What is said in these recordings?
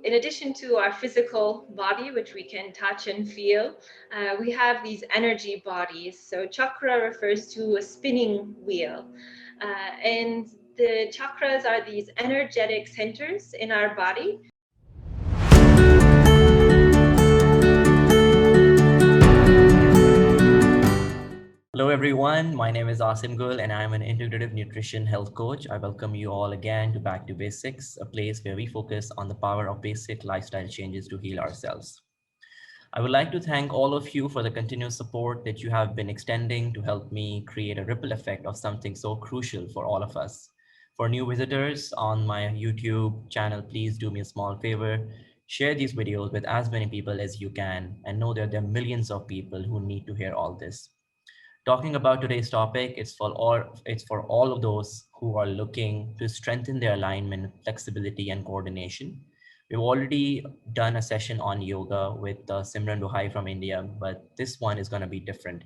In addition to our physical body, which we can touch and feel, we have these energy bodies. So chakra refers to a spinning wheel. And the chakras are these energetic centers in our body. Hello, everyone. My name is Asim Gul, and I'm an integrative nutrition health coach. I welcome you all again to Back to Basics, a place where we focus on the power of basic lifestyle changes to heal ourselves. I would like to thank all of you for the continuous support that you have been extending to help me create a ripple effect of something so crucial for all of us. For new visitors on my YouTube channel, please do me a small favor. Share these videos with as many people as you can and know that there are millions of people who need to hear all this. Talking about today's topic, it's for all of those who are looking to strengthen their alignment, flexibility, and coordination. We've already done a session on yoga with Simran Duhai from India, but this one is going to be different.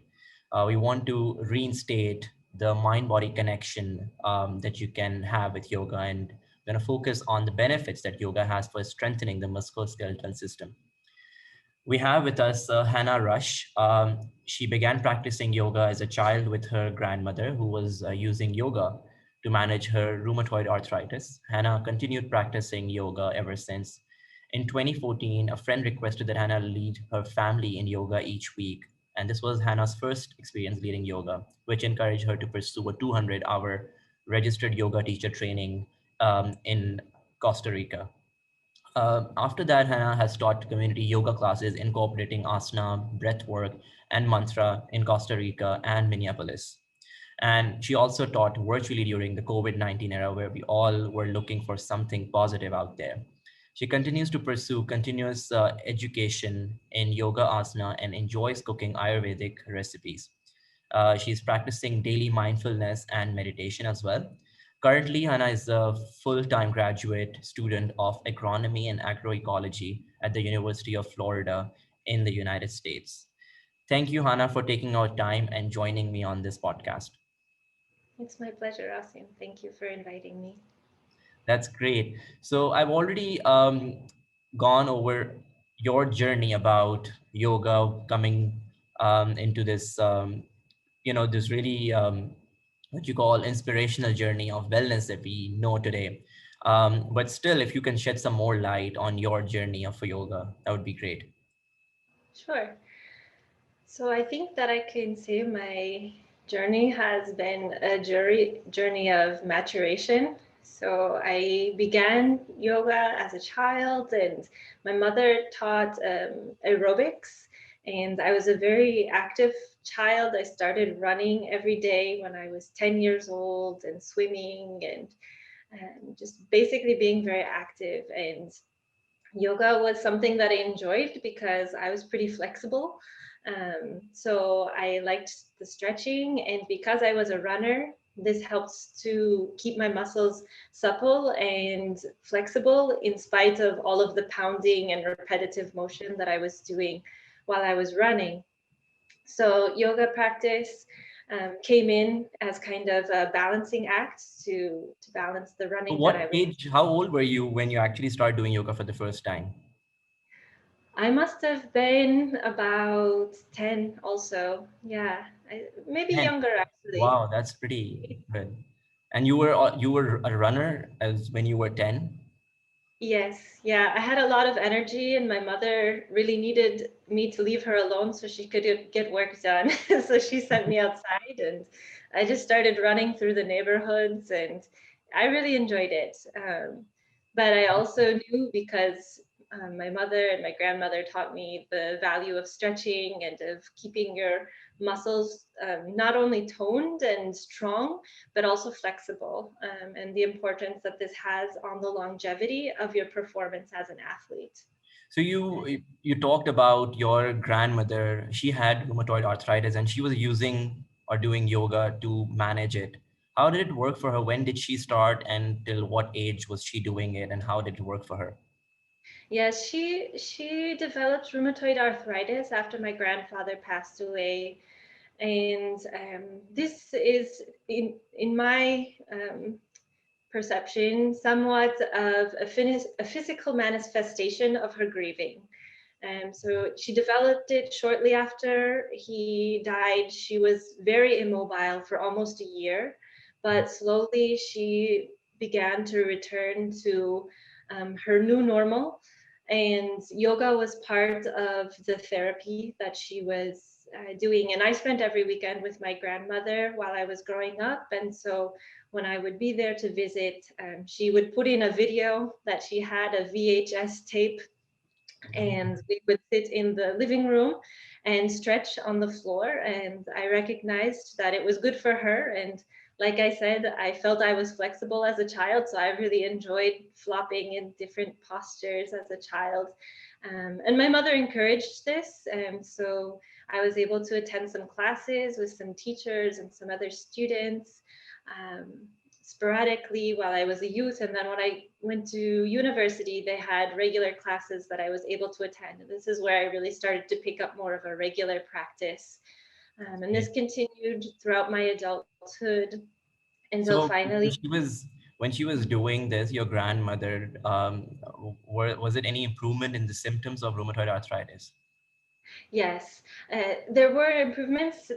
We want to reinstate the mind-body connection that you can have with yoga, and going to focus on the benefits that yoga has for strengthening the musculoskeletal system. We have with us Hannah Rusch. She began practicing yoga as a child with her grandmother, who was using yoga to manage her rheumatoid arthritis. Hannah continued practicing yoga ever since. In 2014, a friend requested that Hannah lead her family in yoga each week. And this was Hannah's first experience leading yoga, which encouraged her to pursue a 200-hour registered yoga teacher training in Costa Rica. After that, Hannah has taught community yoga classes incorporating asana, breath work, and mantra in Costa Rica and Minneapolis. And she also taught virtually during the COVID-19 era, where we all were looking for something positive out there. She continues to pursue continuous education in yoga asana and enjoys cooking Ayurvedic recipes. She's practicing daily mindfulness and meditation as well. Currently, Hannah is a full-time graduate student of agronomy and agroecology at the University of Florida in the United States. Thank you, Hannah, for taking our time and joining me on this podcast. It's my pleasure, Asim. Thank you for inviting me. That's great. So I've already gone over your journey about yoga coming into this, this really what you call inspirational journey of wellness that we know today. But still, if you can shed some more light on your journey of yoga, that would be great. Sure. So I think that I can say my journey has been a journey of maturation. So I began yoga as a child, and my mother taught aerobics, and I was a very active child. I started running every day when I was 10 years old and swimming and just basically being very active. And yoga was something that I enjoyed because I was pretty flexible. So I liked the stretching, and because I was a runner, this helps to keep my muscles supple and flexible in spite of all of the pounding and repetitive motion that I was doing while I was running. So yoga practice came in as kind of a balancing act to balance the So running that I what was. age, how old were you when you actually started doing yoga for the first time? I must have been about 10 also. Yeah, maybe 10. younger actually. Wow, that's pretty good. And you were a runner as when you were 10? Yes, yeah, I had a lot of energy, and my mother really needed me to leave her alone so she could get work done. So she sent me outside, and I just started running through the neighborhoods, and I really enjoyed it. But I also knew because my mother and my grandmother taught me the value of stretching and of keeping your muscles not only toned and strong, but also flexible, and the importance that this has on the longevity of your performance as an athlete. So you talked about your grandmother. She had rheumatoid arthritis and she was using or doing yoga to manage it. How did it work for her? When did she start and till what age was she doing it and how did it work for her? Yes, she developed rheumatoid arthritis after my grandfather passed away, and this is in my perception, somewhat of a physical manifestation of her grieving. So she developed it shortly after he died. She was very immobile for almost a year, but slowly she began to return to her new normal. And yoga was part of the therapy that she was doing. And I spent every weekend with my grandmother while I was growing up. And so when I would be there to visit, she would put in a video that she had, a VHS tape, and we would sit in the living room and stretch on the floor. And I recognized that it was good for her. And like I said, I felt I was flexible as a child, so I really enjoyed flopping in different postures as a child. And my mother encouraged this, so I was able to attend some classes with some teachers and some other students. Um, Sporadically while I was a youth. And then when I went to university, they had regular classes that I was able to attend. And this is where I really started to pick up more of a regular practice. And this continued throughout my adulthood until So finally. when she was doing this, your grandmother, was it any improvement in the symptoms of rheumatoid arthritis? Yes, there were improvements,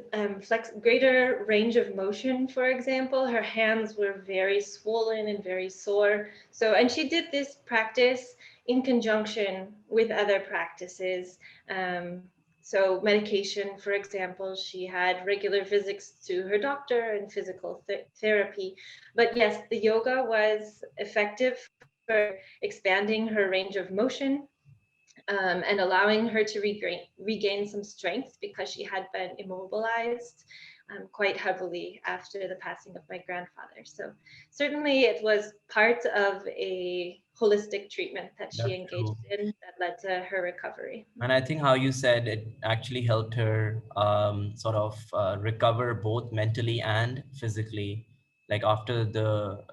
greater range of motion, for example. Her hands were very swollen and very sore. So, and she did this practice in conjunction with other practices. Um, so medication, for example, she had regular visits to her doctor and physical therapy. But yes, the yoga was effective for expanding her range of motion, and allowing her to regain some strength because she had been immobilized quite heavily after the passing of my grandfather. So certainly it was part of a holistic treatment that she That's engaged true. in that led to her recovery. And I think how you said it actually helped her sort of recover both mentally and physically. Like after the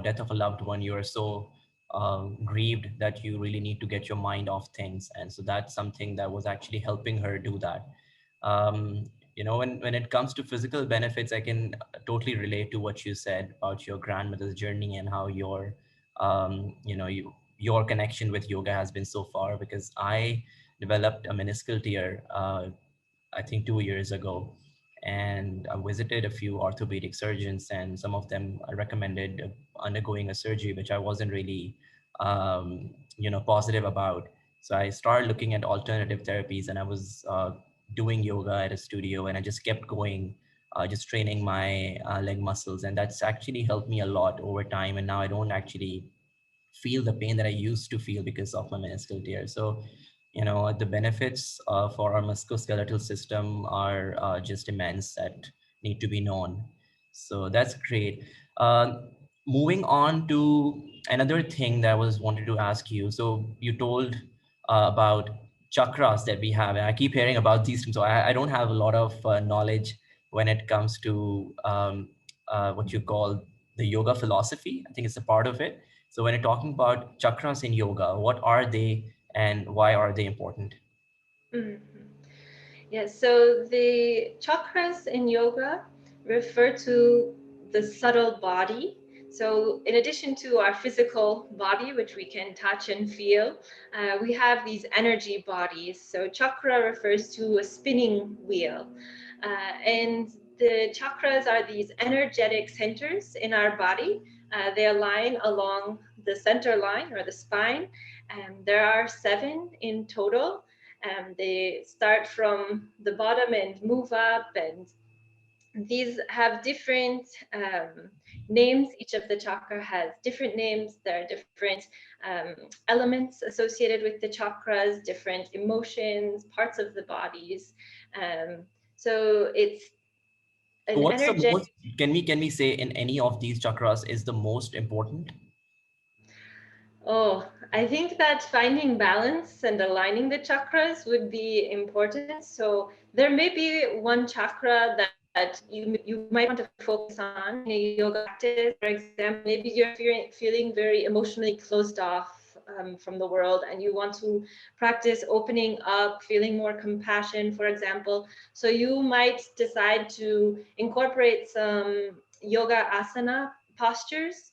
death of a loved one, you are so grieved that you really need to get your mind off things, and so that's something that was actually helping her do that. Um, when it comes to physical benefits, I can totally relate to what you said about your grandmother's journey and how your connection with yoga has been so far, because I developed a meniscal tear, I think 2 years ago, and I visited a few orthopedic surgeons, and some of them recommended undergoing a surgery, which I wasn't really, positive about. So I started looking at alternative therapies, and I was doing yoga at a studio, and I just kept going, just training my leg muscles, and that's actually helped me a lot over time. And now I don't actually feel the pain that I used to feel because of my meniscal tear. So, the benefits for our musculoskeletal system are just immense that need to be known. So that's great. Uh, Moving on to another thing that I was wanted to ask you. So you told about chakras that we have, and I keep hearing about these things. So I don't have a lot of knowledge when it comes to what you call the yoga philosophy. I think it's a part of it. So when you're talking about chakras in yoga, what are they and why are they important? Mhm. Yes, so the chakras in yoga refer to the subtle body. So, in addition to our physical body, which we can touch and feel, we have these energy bodies. So, chakra refers to a spinning wheel. And the chakras are these energetic centers in our body. They align along the center line or the spine. There are 7 in total. They start from the bottom and move up, and these have different names. Each of the chakra has different names. There are different elements associated with the chakras, different emotions, parts of the bodies. Um, so it's So an what's the energetic. most, can we say in any of these chakras is the most important? Oh, I think that finding balance and aligning the chakras would be important. So there may be one chakra that you might want to focus on in a yoga practice. For example, maybe you're feeling very emotionally closed off from the world, and you want to practice opening up, feeling more compassion, for example. So you might decide to incorporate some yoga asana postures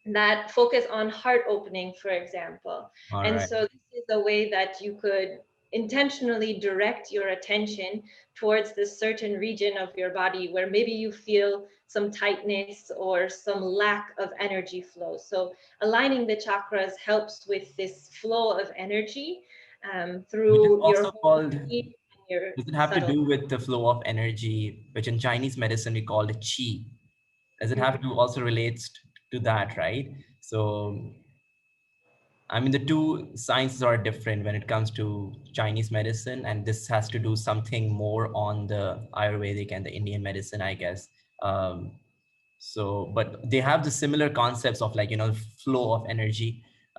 that focus on heart opening, for example. All And right. so this is a way that you could intentionally direct your attention towards this certain region of your body where maybe you feel some tightness or some lack of energy flow. So aligning the chakras helps with this flow of energy Which is through your also whole called, body and your does it have to subtle. do with the flow of energy, which in Chinese medicine we call it qi? Does it have to also relates to that, right? So I mean, the two sciences are different when it comes to Chinese medicine, and this has to do something more on the Ayurvedic and the Indian medicine, I guess. Um, so, but they have the similar concepts of, like, flow of energy.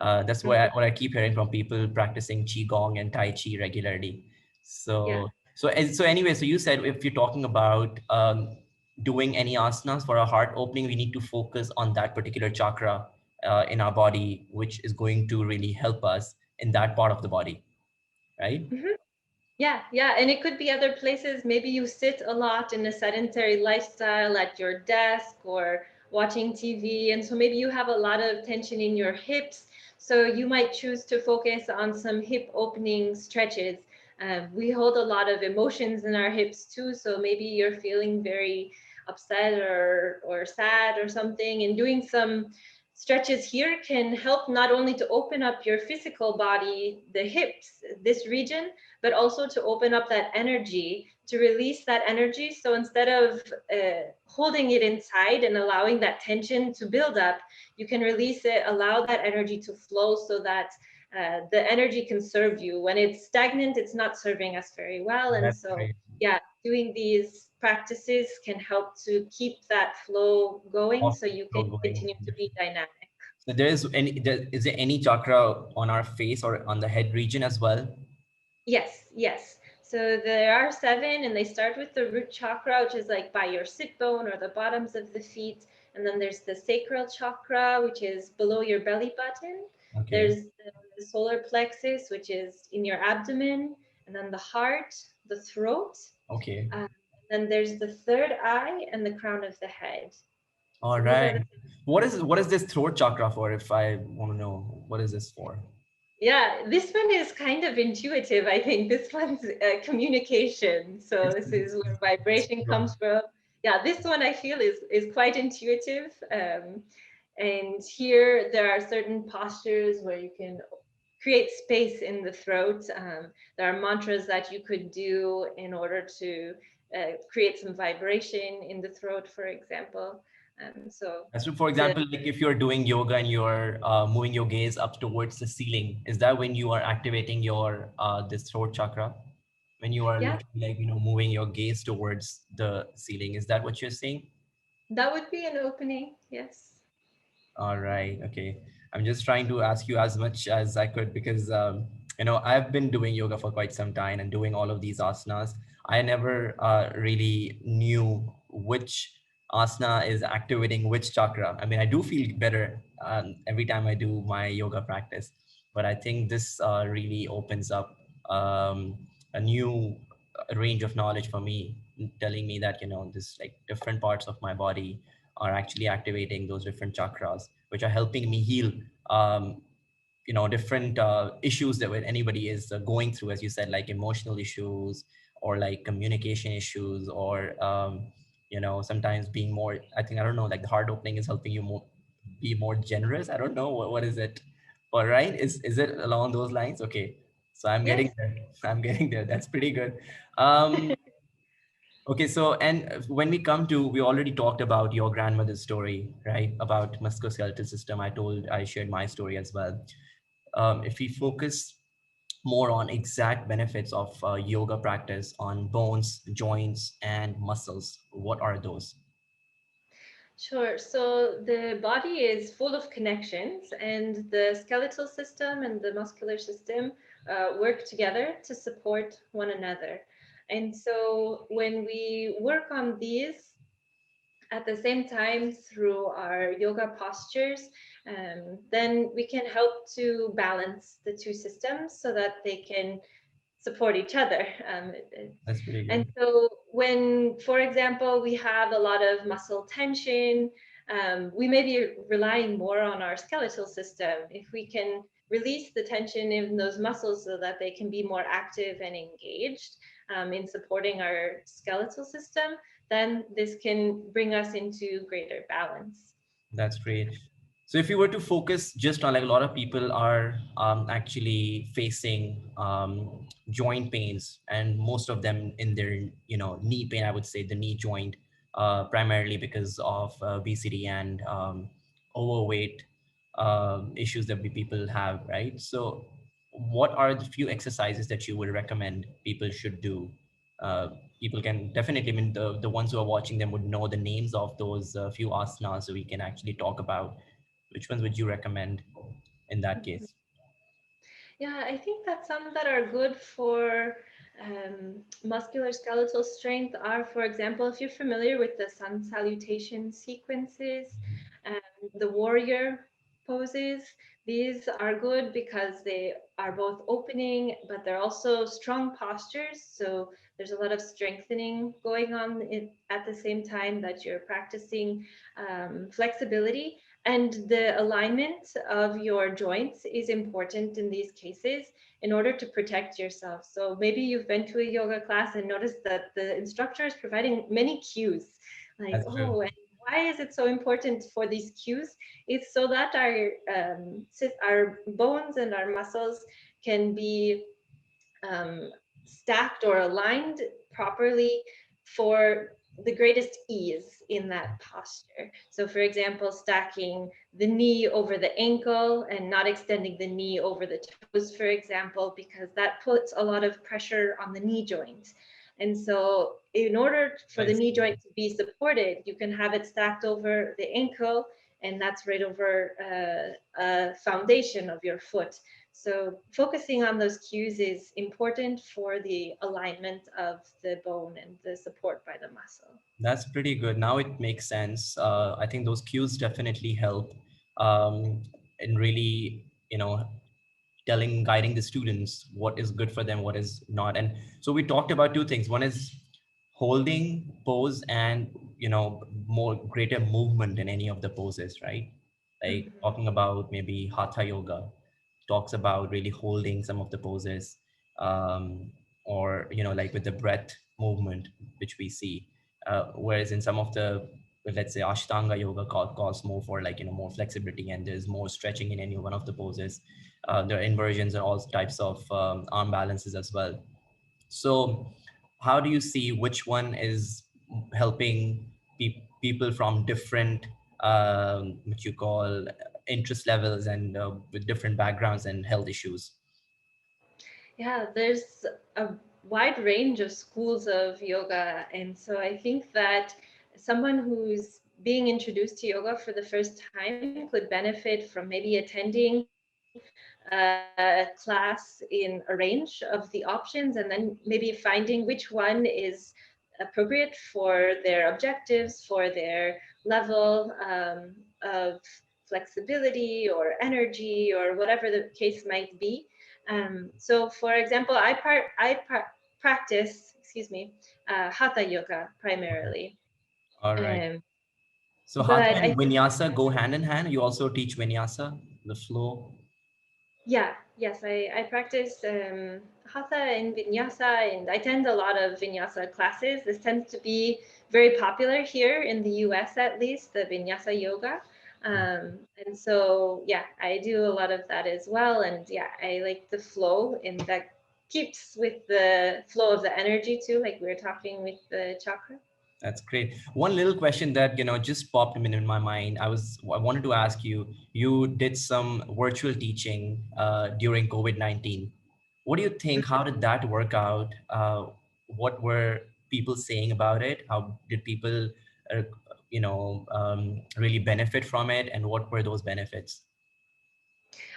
That's Mhm. what I keep hearing from people practicing qigong and tai chi regularly. Yeah. So anyway, so you said if you're talking about doing any asanas for a heart opening, we need to focus on that particular chakra in our body, which is going to really help us in that part of the body, right? Mhm. Yeah, yeah. And it could be other places. Maybe you sit a lot in a sedentary lifestyle at your desk or watching TV. And so maybe you have a lot of tension in your hips. So you might choose to focus on some hip opening stretches. We hold a lot of emotions in our hips too. So maybe you're feeling very upset or sad or something. And doing some stretches here can help not only to open up your physical body, the hips, this region, but also to open up that energy, to release that energy. So instead of holding it inside and allowing that tension to build up, you can release it, allow that energy to flow so that the energy can serve you. When it's stagnant, it's not serving us very well. And That's so, great. yeah, doing these practices can help to keep that flow going so Awesome. you can So going. continue to be dynamic. So is there any chakra on our face or on the head region as well? Yes, yes. So there are seven, and they start with the root chakra, which is like by your sit bone or the bottoms of the feet. And then there's the sacral chakra, which is below your belly button. Okay. There's the solar plexus, which is in your abdomen, and then the heart, the throat. Okay. And then there's the third eye and the crown of the head. All So these are right. the What is this throat chakra for? If I want to know, what is this for? Yeah, this one is kind of intuitive, I think. This one's communication. So It's, this is where it's vibration comes from. Yeah, this one I feel is quite intuitive. And here there are certain postures where you can create space in the throat. There are mantras that you could do in order to create some vibration in the throat, for example. So So for the example, like if you're doing yoga and you're moving your gaze up towards the ceiling, is that when you are activating your this throat chakra? When you are yeah, literally, like, moving your gaze towards the ceiling, is that what you're saying? that would be an opening. Yes. All right. Okay. I'm just trying to ask you as much as I could because, I've been doing yoga for quite some time and doing all of these asanas. I never really knew which asana is activating which chakra. I mean, I do feel better every time I do my yoga practice, but I think this really opens up a new range of knowledge for me, telling me that, this, like, different parts of my body are actually activating those different chakras, which are helping me heal, different issues that anybody is going through, as you said, like emotional issues or like communication issues, or, sometimes being more, I don't know, like the heart opening is helping you be more generous. I don't know what is it, but right. Is it along those lines? Okay. So I'm getting Yes. there. I'm getting there. That's pretty good. Um, Okay, so and when we come to, we already talked about your grandmother's story, right? About musculoskeletal system. I shared my story as well. If we focus more on exact benefits of yoga practice on bones, joints, and muscles, what are those? Sure. So the body is full of connections, and the skeletal system and the muscular system work together to support one another. And so when we work on these at the same time through our yoga postures, then we can help to balance the two systems so that they can support each other. That's pretty And good. so when, for example, we have a lot of muscle tension, we may be relying more on our skeletal system. If we can release the tension in those muscles so that they can be more active and engaged in supporting our skeletal system, then this can bring us into greater balance. That's great. So if you were to focus just on, like, a lot of people are actually facing joint pains, and most of them in their, knee pain, I would say the knee joint, primarily because of obesity and overweight issues that people have, right? So what are the few exercises that you would recommend people should do? Uh, People can definitely, I mean, the ones who are watching them would know the names of those few asanas, so we can actually talk about which ones would you recommend in that Mhm. case. Yeah, I think that some that are good for muscular skeletal strength are, for example, if you're familiar with the sun salutation sequences, the warrior poses, these are good because they are both opening, but they're also strong postures. So there's a lot of strengthening going on at the same time that you're practicing flexibility. And the alignment of your joints is important in these cases in order to protect yourself. So maybe you've been to a yoga class and noticed that the instructor is providing many cues, like, That's true. oh, and why is it so important for these cues? It's so that our bones and our muscles can be um, stacked or aligned properly for the greatest ease in that posture. So, for example, stacking the knee over the ankle and not extending the knee over the toes, for example, because that puts a lot of pressure on the knee joint. And so, in order for I the knee see. joint to be supported, you can have it stacked over the ankle, and that's right over a foundation of your foot. So focusing on those cues is important for the alignment of the bone and the support by the muscle. That's pretty good. Now it makes sense. I think those cues definitely help in really, guiding the students what is good for them, what is not. And so we talked about two things. One is holding pose, and more greater movement in any of the poses, right? Like Mhm. talking about maybe hatha yoga talks about really holding some of the poses, or like with the breath movement which we see, whereas in some of the, let's say, ashtanga yoga calls more for, like, more flexibility, and there's more stretching in any one of the poses. There are inversions and all types of arm balances as well. So how do you see which one is helping people from different, what you call, interest levels, and with different backgrounds and health issues? Yeah, there's a wide range of schools of yoga. And so I think that someone who's being introduced to yoga for the first time could benefit from maybe attending a class in a range of the options and then maybe finding which one is appropriate for their objectives, for their level of flexibility or energy or whatever the case might be. So, for example, practice, excuse me, hatha yoga primarily. All right. Um, So hatha but and I vinyasa go hand in hand. You also teach vinyasa, the flow. Yeah, yes, I practice hatha and vinyasa, and I attend a lot of vinyasa classes. This tends to be very popular here in the US, at least, the vinyasa yoga. And so, yeah, I do a lot of that as well. And yeah, I like the flow, and that keeps with the flow of the energy too, like we were talking with the chakra. That's great. One little question that just popped in my mind. I wanted to ask you. You did some virtual teaching during COVID-19. What do you think? How did that work out? What were people saying about it? How did people, really benefit from it? And what were those benefits?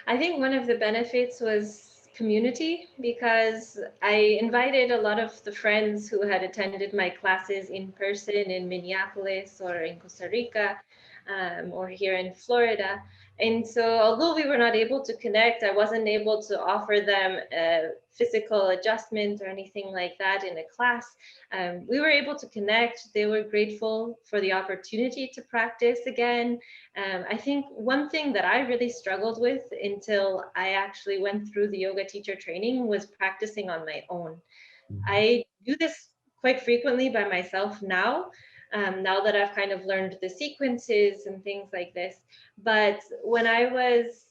I think one of the benefits was community because I invited a lot of the friends who had attended my classes in person in Minneapolis or in Costa Rica or here in Florida. And so although we were not able to connect, I wasn't able to offer them a physical adjustment or anything like that in a class. We were able to connect. They were grateful for the opportunity to practice again. I think one thing that I really struggled with until I actually went through the yoga teacher training was practicing on my own. I do this quite frequently by myself now, now that I've kind of learned the sequences and things like this. But when I was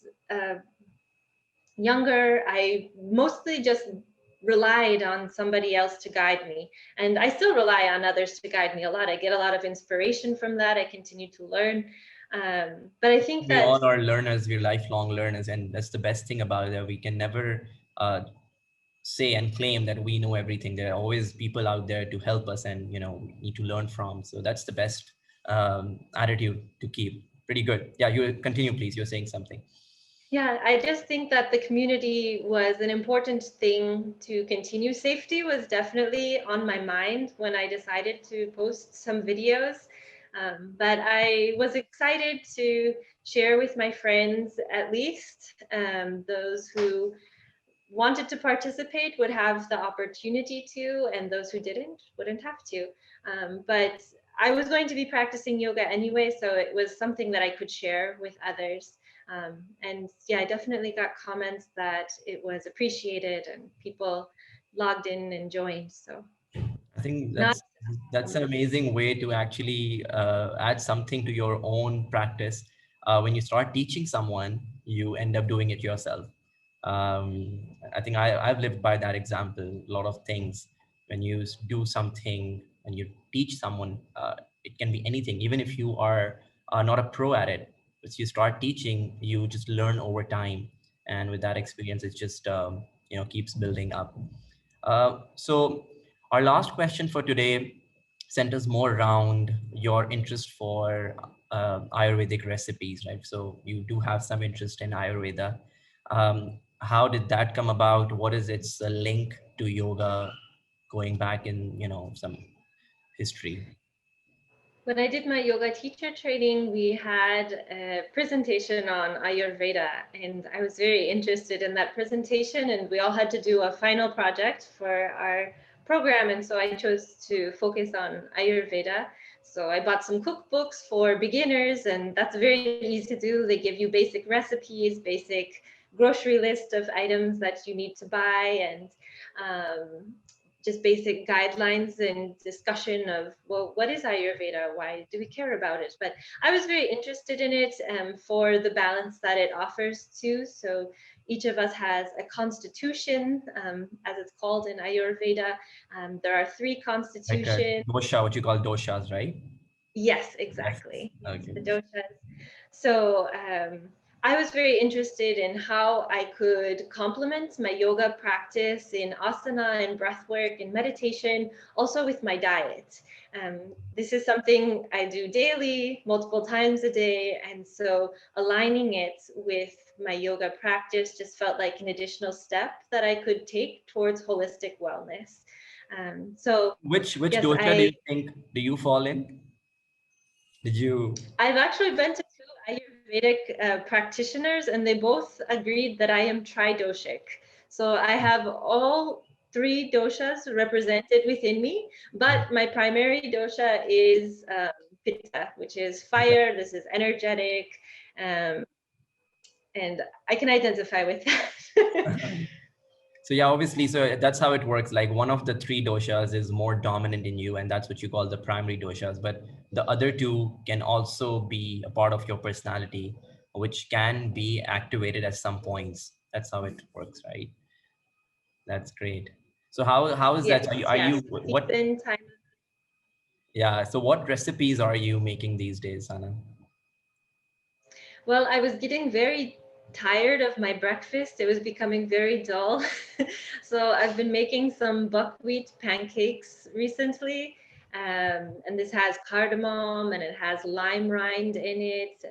younger, I mostly just relied on somebody else to guide me. And I still rely on others to guide me a lot. I get a lot of inspiration from that. I continue to learn. But I think We that, all are learners, we're lifelong learners, and that's the best thing about it, that we can never say and claim that we know everything. There are always people out there to help us, and we need to learn from. So that's the best attitude to keep. Pretty good. Yeah, you continue, please. You're saying something. yeah, I just think that the community was an important thing to continue. Safety was definitely on my mind when I decided to post some videos. But I was excited to share with my friends, at least those who wanted to participate would have the opportunity to, and those who didn't wouldn't have to. But I was going to be practicing yoga anyway, so it was something that I could share with others. And yeah, I definitely got comments that it was appreciated and people logged in and joined. So I think not that's an amazing way to actually add something to your own practice. When you start teaching someone, you end up doing it yourself. I think I've lived by that example. A lot of things, when you do something and you teach someone, it can be anything. Even if you are not a pro at it, as you start teaching, you just learn over time, and with that experience, it just keeps building up. So our last question for today centers more around your interest for Ayurvedic recipes, right? So you do have some interest in Ayurveda. How did that come about? What is its link to yoga, going back in some history? When I did my yoga teacher training, we had a presentation on Ayurveda, and I was very interested in that presentation. And we all had to do a final project for our program. And so I chose to focus on Ayurveda. So I bought some cookbooks for beginners, and that's very easy to do. They give you basic recipes, basic grocery list of items that you need to buy, and just basic guidelines and discussion of, well, what is Ayurveda? Why do we care about it? But I was very interested in it for the balance that it offers too. So each of us has a constitution, as it's called in Ayurveda. There are three Like a constitutions. dosha, what you call doshas, right? Yes, Yes. exactly. Yes, Okay. the doshas. So I was very interested in how I could complement my yoga practice in asana and breath work and meditation, also with my diet. This is something I do daily, multiple times a day. And so aligning it with my yoga practice just felt like an additional step that I could take towards holistic wellness. So Which yes, dosha do you think do you fall in? Did you? I've actually been to two Ayurvedic practitioners, and they both agreed that I am tridoshic. So I have all three doshas represented within me, but my primary dosha is Pitta, which is fire. This is energetic, um, and I can identify with that. So yeah, obviously, so that's how it works. Like one of the three doshas is more dominant in you, and that's what you call the primary doshas. But the other two can also be a part of your personality, which can be activated at some points. That's how it works, right? That's great. So how is that? Yes, Are you yes. what? Season time. Yeah. So what recipes are you making these days, Anna? Well, I was getting very tired of my breakfast. It was becoming very dull. So I've been making some buckwheat pancakes recently. And this has cardamom and it has lime rind in it,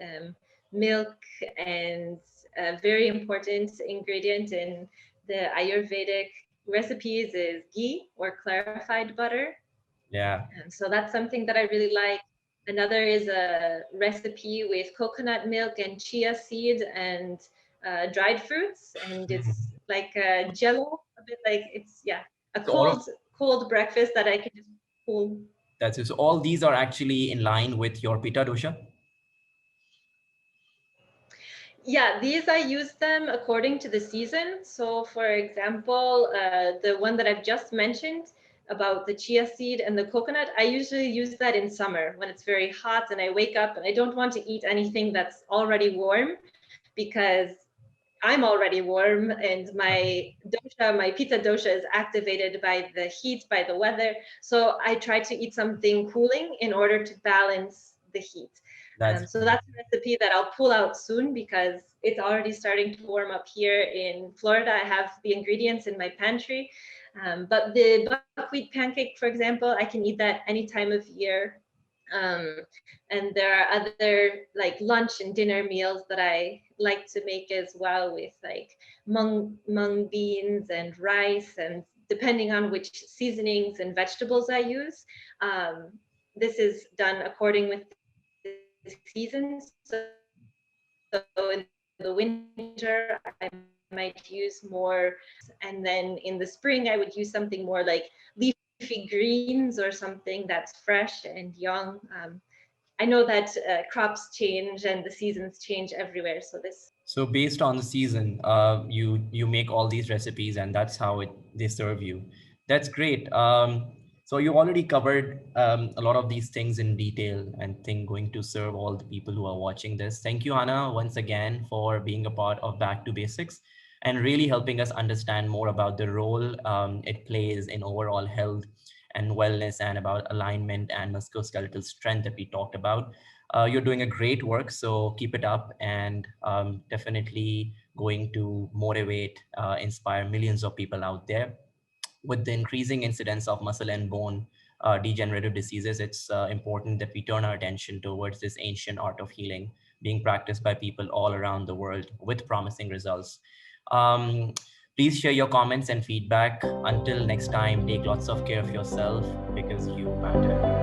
milk, and a very important ingredient in the Ayurvedic recipes is ghee or clarified butter. Yeah. So that's something that I really like. Another is a recipe with coconut milk and chia seed and dried fruits, and it's like a jello, a bit like it's a So all of cold breakfast that I can just pull. that's it. So all these are actually in line with your Pitta dosha. Yeah, these I use them according to the season. So, for example, the one that I've just mentioned about the chia seed and the coconut, I usually use that in summer when it's very hot and I wake up and I don't want to eat anything that's already warm because I'm already warm and my dosha, my pitta dosha is activated by the heat, by the weather. So I try to eat something cooling in order to balance the heat. That's So that's a recipe that I'll pull out soon because it's already starting to warm up here in Florida. I have the ingredients in my pantry. But the buckwheat pancake, for example, I can eat that any time of year. Um, and there are other like lunch and dinner meals that I like to make as well with like mung beans and rice, and depending on which seasonings and vegetables I use. This is done according with the season. So in the winter, I might use more, and then in the spring, I would use something more like leafy greens or something that's fresh and young. I know that crops change and the seasons change everywhere, so this So based on the season, you make all these recipes, and that's how they serve you. That's great. So you already covered a lot of these things in detail, and think going to serve all the people who are watching this. Thank you, Hannah, once again for being a part of Back to Basics and really helping us understand more about the role it plays in overall health and wellness, and about alignment and musculoskeletal strength that we talked about. You're doing a great work, so keep it up, and definitely going to motivate, inspire millions of people out there. With the increasing incidence of muscle and bone degenerative diseases, it's important that we turn our attention towards this ancient art of healing being practiced by people all around the world with promising results. Um, Please share your comments and feedback. Until next time, take lots of care of yourself because you matter.